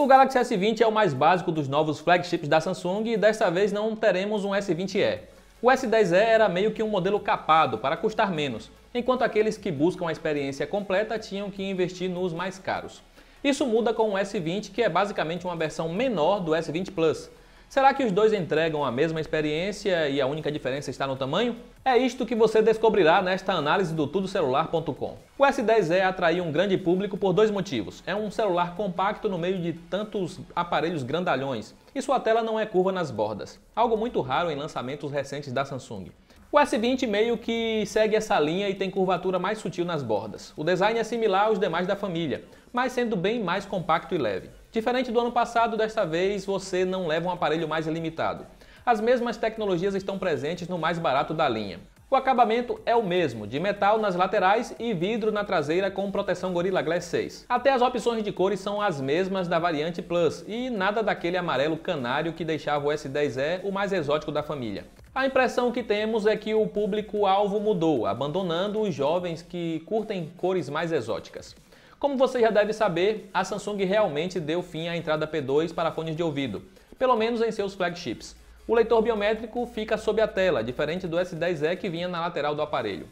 O Galaxy S20 é o mais básico dos novos flagships da Samsung e desta vez não teremos um S20e. O S10e era meio que um modelo capado para custar menos, enquanto aqueles que buscam a experiência completa tinham que investir nos mais caros. Isso muda com o S20, que é basicamente uma versão menor do S20 Plus. Será que os dois entregam a mesma experiência e a única diferença está no tamanho? É isto que você descobrirá nesta análise do tudocelular.com. O S10e atraiu um grande público por dois motivos. É um celular compacto no meio de tantos aparelhos grandalhões e sua tela não é curva nas bordas, algo muito raro em lançamentos recentes da Samsung. O S20 meio que segue essa linha e tem curvatura mais sutil nas bordas. O design é similar aos demais da família, mas sendo bem mais compacto e leve. Diferente do ano passado, desta vez você não leva um aparelho mais limitado. As mesmas tecnologias estão presentes no mais barato da linha. O acabamento é o mesmo, de metal nas laterais e vidro na traseira com proteção Gorilla Glass 6. Até as opções de cores são as mesmas da variante Plus e nada daquele amarelo canário que deixava o S10e o mais exótico da família. A impressão que temos é que o público-alvo mudou, abandonando os jovens que curtem cores mais exóticas. Como você já deve saber, a Samsung realmente deu fim à entrada P2 para fones de ouvido, pelo menos em seus flagships. O leitor biométrico fica sob a tela, diferente do S10e que vinha na lateral do aparelho.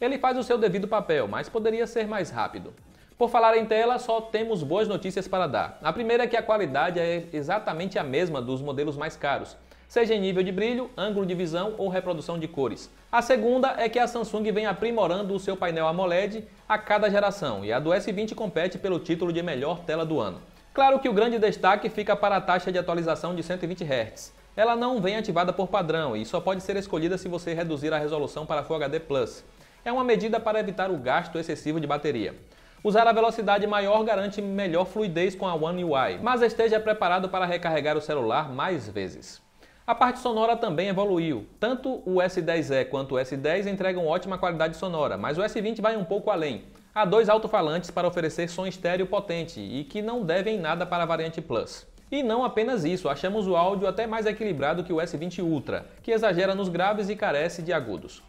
Ele faz o seu devido papel, mas poderia ser mais rápido. Por falar em tela, só temos boas notícias para dar. A primeira é que a qualidade é exatamente a mesma dos modelos mais caros, seja em nível de brilho, ângulo de visão ou reprodução de cores. A segunda é que a Samsung vem aprimorando o seu painel AMOLED a cada geração e a do S20 compete pelo título de melhor tela do ano. Claro que o grande destaque fica para a taxa de atualização de 120 Hz. Ela não vem ativada por padrão e só pode ser escolhida se você reduzir a resolução para Full HD+. É uma medida para evitar o gasto excessivo de bateria. Usar a velocidade maior garante melhor fluidez com a One UI, mas esteja preparado para recarregar o celular mais vezes. A parte sonora também evoluiu. Tanto o S10e quanto o S10 entregam ótima qualidade sonora, mas o S20 vai um pouco além. Há dois alto-falantes para oferecer som estéreo potente e que não devem nada para a variante Plus. E não apenas isso, achamos o áudio até mais equilibrado que o S20 Ultra, que exagera nos graves e carece de agudos.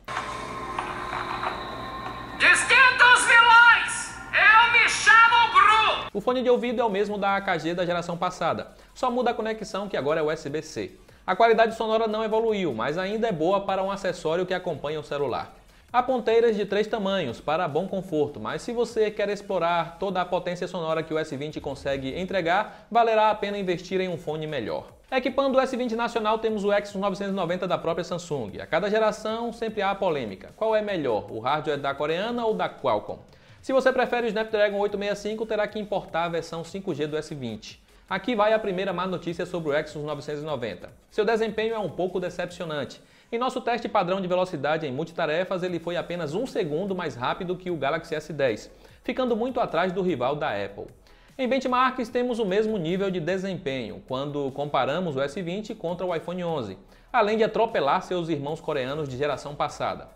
Esquenta os vilões! Eu me chamo Gru! O fone de ouvido é o mesmo da AKG da geração passada, só muda a conexão que agora é USB-C. A qualidade sonora não evoluiu, mas ainda é boa para um acessório que acompanha o celular. Há ponteiras de 3 tamanhos para bom conforto, mas se você quer explorar toda a potência sonora que o S20 consegue entregar, valerá a pena investir em um fone melhor. Equipando o S20 nacional temos o Exynos 990 da própria Samsung. A cada geração sempre há a polêmica. Qual é melhor, o hardware da coreana ou da Qualcomm? Se você prefere o Snapdragon 865, terá que importar a versão 5G do S20. Aqui vai a primeira má notícia sobre o Exynos 990. Seu desempenho é um pouco decepcionante. Em nosso teste padrão de velocidade em multitarefas, ele foi apenas 1 segundo mais rápido que o Galaxy S10, ficando muito atrás do rival da Apple. Em benchmarks, temos o mesmo nível de desempenho quando comparamos o S20 contra o iPhone 11, além de atropelar seus irmãos coreanos de geração passada.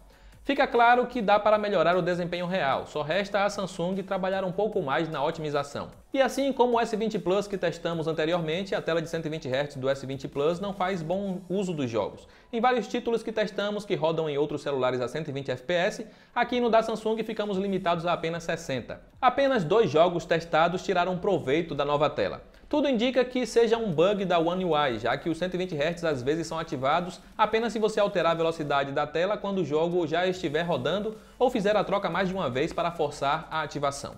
Fica claro que dá para melhorar o desempenho real, só resta a Samsung trabalhar um pouco mais na otimização. E assim como o S20 Plus que testamos anteriormente, a tela de 120 Hz do S20 Plus não faz bom uso dos jogos. Em vários títulos que testamos que rodam em outros celulares a 120 FPS, aqui no da Samsung ficamos limitados a apenas 60. Apenas 2 jogos testados tiraram proveito da nova tela. Tudo indica que seja um bug da One UI, já que os 120 Hz às vezes são ativados apenas se você alterar a velocidade da tela quando o jogo já estiver rodando ou fizer a troca mais de uma vez para forçar a ativação.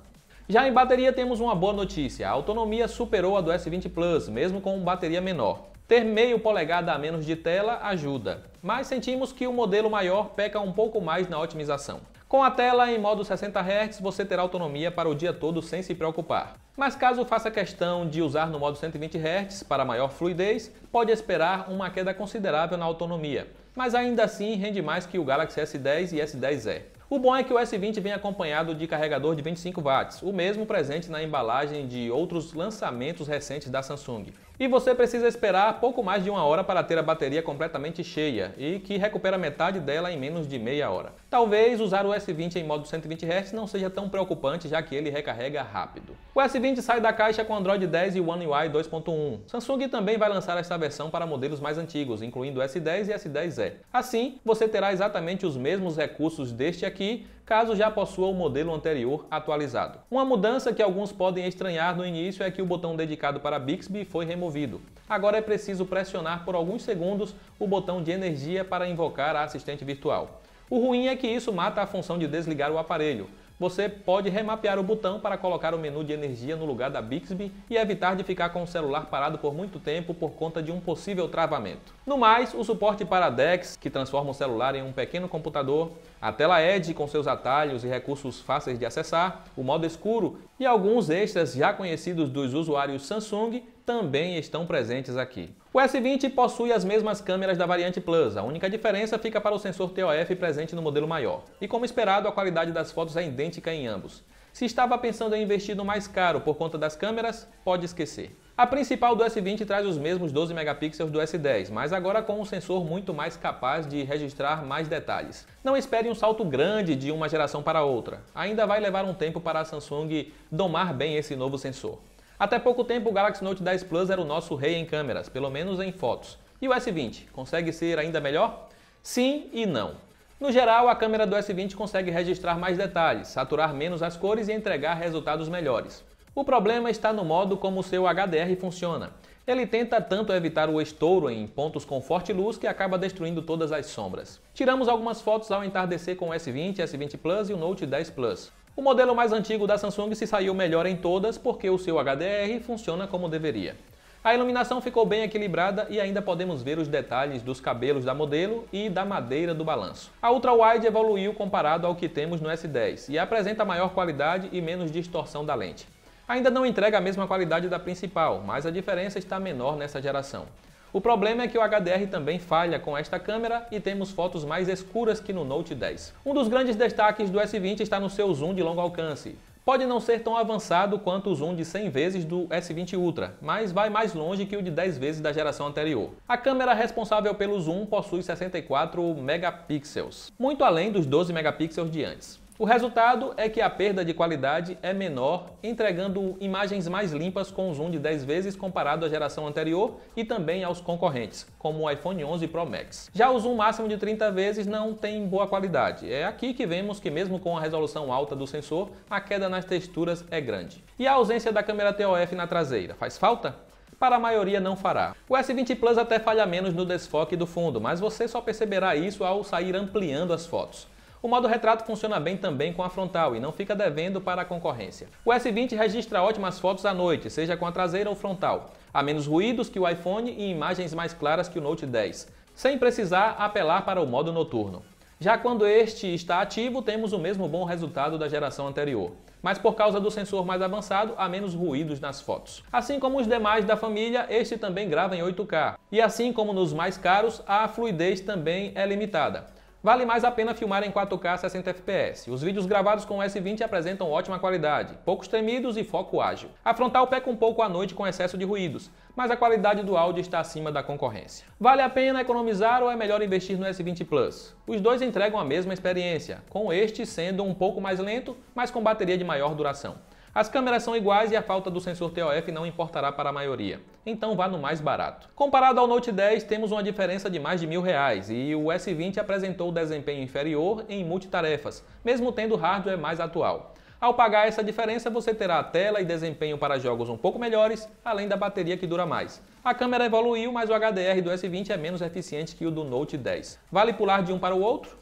Já em bateria temos uma boa notícia, a autonomia superou a do S20 Plus, mesmo com bateria menor. Ter meio polegada a menos de tela ajuda, mas sentimos que o modelo maior peca um pouco mais na otimização. Com a tela em modo 60 Hz, você terá autonomia para o dia todo sem se preocupar. Mas caso faça questão de usar no modo 120 Hz para maior fluidez, pode esperar uma queda considerável na autonomia, mas ainda assim rende mais que o Galaxy S10 e S10e. O bom é que o S20 vem acompanhado de carregador de 25 watts, o mesmo presente na embalagem de outros lançamentos recentes da Samsung. E você precisa esperar pouco mais de 1 hora para ter a bateria completamente cheia e que recupera metade dela em menos de meia hora. Talvez usar o S20 em modo 120 Hz não seja tão preocupante, já que ele recarrega rápido. O S20 sai da caixa com Android 10 e One UI 2.1. Samsung também vai lançar esta versão para modelos mais antigos, incluindo o S10 e S10e. Assim, você terá exatamente os mesmos recursos deste aqui, caso já possua o modelo anterior atualizado. Uma mudança que alguns podem estranhar no início é que o botão dedicado para Bixby foi removido. Agora é preciso pressionar por alguns segundos o botão de energia para invocar a assistente virtual. O ruim é que isso mata a função de desligar o aparelho. Você pode remapear o botão para colocar o menu de energia no lugar da Bixby e evitar de ficar com o celular parado por muito tempo por conta de um possível travamento. No mais, o suporte para DeX, que transforma o celular em um pequeno computador, a tela Edge com seus atalhos e recursos fáceis de acessar, o modo escuro e alguns extras já conhecidos dos usuários Samsung também estão presentes aqui. O S20 possui as mesmas câmeras da variante Plus, a única diferença fica para o sensor TOF presente no modelo maior. E como esperado, a qualidade das fotos é idêntica em ambos. Se estava pensando em investir no mais caro por conta das câmeras, pode esquecer. A principal do S20 traz os mesmos 12 megapixels do S10, mas agora com um sensor muito mais capaz de registrar mais detalhes. Não espere um salto grande de uma geração para outra. Ainda vai levar um tempo para a Samsung domar bem esse novo sensor. Até pouco tempo o Galaxy Note 10 Plus era o nosso rei em câmeras, pelo menos em fotos. E o S20, consegue ser ainda melhor? Sim e não. No geral, a câmera do S20 consegue registrar mais detalhes, saturar menos as cores e entregar resultados melhores. O problema está no modo como o seu HDR funciona. Ele tenta tanto evitar o estouro em pontos com forte luz que acaba destruindo todas as sombras. Tiramos algumas fotos ao entardecer com o S20, S20 Plus e o Note 10 Plus. O modelo mais antigo da Samsung se saiu melhor em todas porque o seu HDR funciona como deveria. A iluminação ficou bem equilibrada e ainda podemos ver os detalhes dos cabelos da modelo e da madeira do balanço. A Ultra Wide evoluiu comparado ao que temos no S10 e apresenta maior qualidade e menos distorção da lente. Ainda não entrega a mesma qualidade da principal, mas a diferença está menor nessa geração. O problema é que o HDR também falha com esta câmera e temos fotos mais escuras que no Note 10. Um dos grandes destaques do S20 está no seu zoom de longo alcance. Pode não ser tão avançado quanto o zoom de 100 vezes do S20 Ultra, mas vai mais longe que o de 10 vezes da geração anterior. A câmera responsável pelo zoom possui 64 megapixels, muito além dos 12 megapixels de antes. O resultado é que a perda de qualidade é menor, entregando imagens mais limpas com zoom de 10 vezes comparado à geração anterior e também aos concorrentes, como o iPhone 11 Pro Max. Já o zoom máximo de 30 vezes não tem boa qualidade. É aqui que vemos que mesmo com a resolução alta do sensor, a queda nas texturas é grande. E a ausência da câmera TOF na traseira, faz falta? Para a maioria não fará. O S20 Plus até falha menos no desfoque do fundo, mas você só perceberá isso ao sair ampliando as fotos. O modo retrato funciona bem também com a frontal e não fica devendo para a concorrência. O S20 registra ótimas fotos à noite, seja com a traseira ou frontal. Há menos ruídos que o iPhone e imagens mais claras que o Note 10, sem precisar apelar para o modo noturno. Já quando este está ativo, temos o mesmo bom resultado da geração anterior. Mas por causa do sensor mais avançado, há menos ruídos nas fotos. Assim como os demais da família, este também grava em 8K. E assim como nos mais caros, a fluidez também é limitada. Vale mais a pena filmar em 4K 60 fps. Os vídeos gravados com o S20 apresentam ótima qualidade, poucos tremidos e foco ágil. A frontal peca um pouco à noite com excesso de ruídos, mas a qualidade do áudio está acima da concorrência. Vale a pena economizar ou é melhor investir no S20 Plus? Os dois entregam a mesma experiência, com este sendo um pouco mais lento, mas com bateria de maior duração. As câmeras são iguais e a falta do sensor TOF não importará para a maioria, então vá no mais barato. Comparado ao Note 10, temos uma diferença de mais de R$1.000 e o S20 apresentou desempenho inferior em multitarefas, mesmo tendo hardware mais atual. Ao pagar essa diferença, você terá tela e desempenho para jogos um pouco melhores, além da bateria que dura mais. A câmera evoluiu, mas o HDR do S20 é menos eficiente que o do Note 10. Vale pular de um para o outro?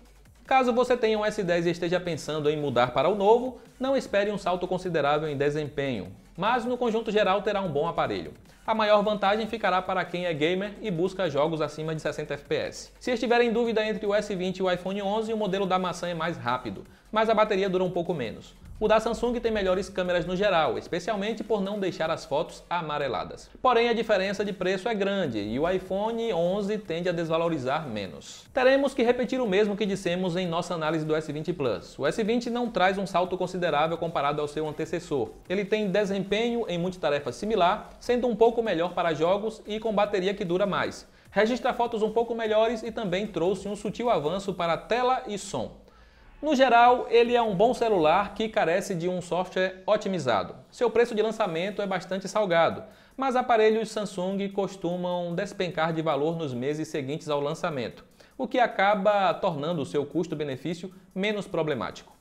Caso você tenha um S10 e esteja pensando em mudar para o novo, não espere um salto considerável em desempenho, mas no conjunto geral terá um bom aparelho. A maior vantagem ficará para quem é gamer e busca jogos acima de 60 fps. Se estiver em dúvida entre o S20 e o iPhone 11, o modelo da maçã é mais rápido, mas a bateria dura um pouco menos. O da Samsung tem melhores câmeras no geral, especialmente por não deixar as fotos amareladas. Porém, a diferença de preço é grande e o iPhone 11 tende a desvalorizar menos. Teremos que repetir o mesmo que dissemos em nossa análise do S20 Plus. O S20 não traz um salto considerável comparado ao seu antecessor. Ele tem desempenho em multitarefas similar, sendo um pouco melhor para jogos e com bateria que dura mais. Registra fotos um pouco melhores e também trouxe um sutil avanço para tela e som. No geral, ele é um bom celular que carece de um software otimizado. Seu preço de lançamento é bastante salgado, mas aparelhos Samsung costumam despencar de valor nos meses seguintes ao lançamento, o que acaba tornando o seu custo-benefício menos problemático.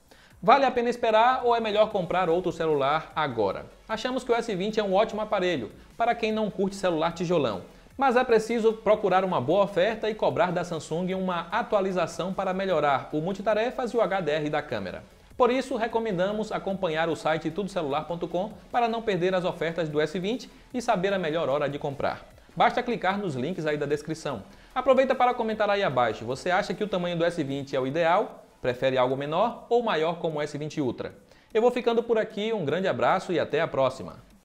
Vale a pena esperar ou é melhor comprar outro celular agora? Achamos que o S20 é um ótimo aparelho para quem não curte celular tijolão. Mas é preciso procurar uma boa oferta e cobrar da Samsung uma atualização para melhorar o multitarefas e o HDR da câmera. Por isso, recomendamos acompanhar o site tudocelular.com para não perder as ofertas do S20 e saber a melhor hora de comprar. Basta clicar nos links aí da descrição. Aproveita para comentar aí abaixo, você acha que o tamanho do S20 é o ideal? Prefere algo menor ou maior como o S20 Ultra? Eu vou ficando por aqui, um grande abraço e até a próxima!